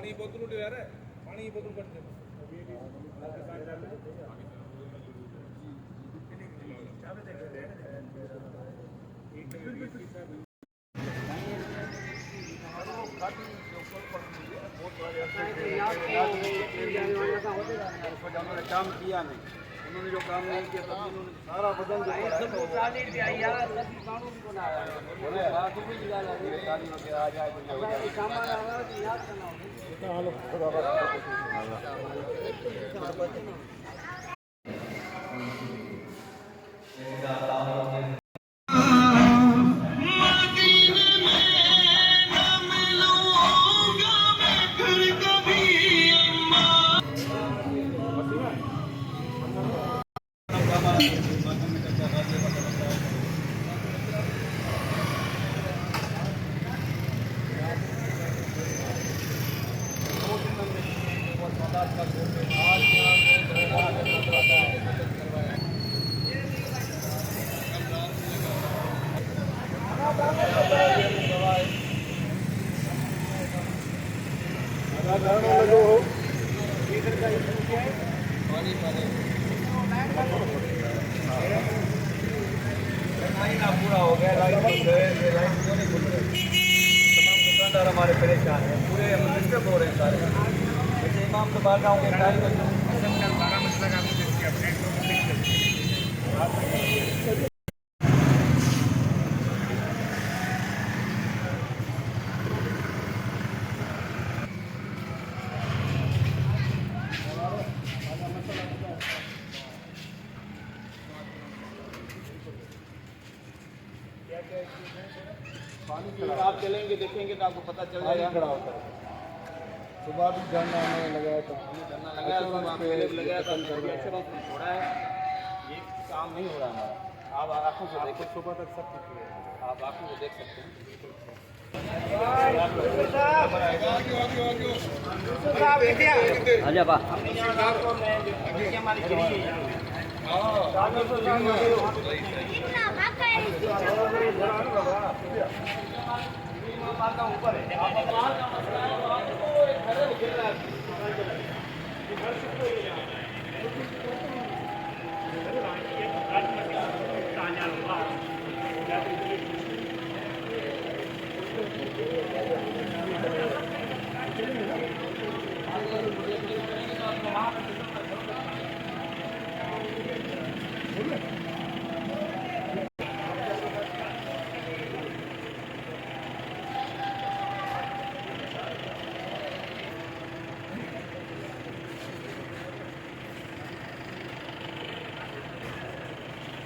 पानी बोतल उठे यार पानी की बोतल कर दे काम किया नहीं उन्होंने जो काम नहीं किया तब उन्होंने सारा बदन पूरा हो गया लाइट बंद है ये लाइट क्यों नहीं खुल रही तमाम दुकानदार हमारे परेशान हैं पूरे डिस्टर्ब हो रहे हैं सारे जैसे इमाम तो बाहर जाऊँगे सारा मसला का पानी आप चलेंगे देखेंगे तो आपको पता चल जाएगा खड़ा होता है सुबह भी धरना लगाया था लगाया था थोड़ा है ये काम नहीं हो रहा है आप आंखों से देखो सुबह तक सब कुछ आप आंखों से देख सकते हैं ऊपर है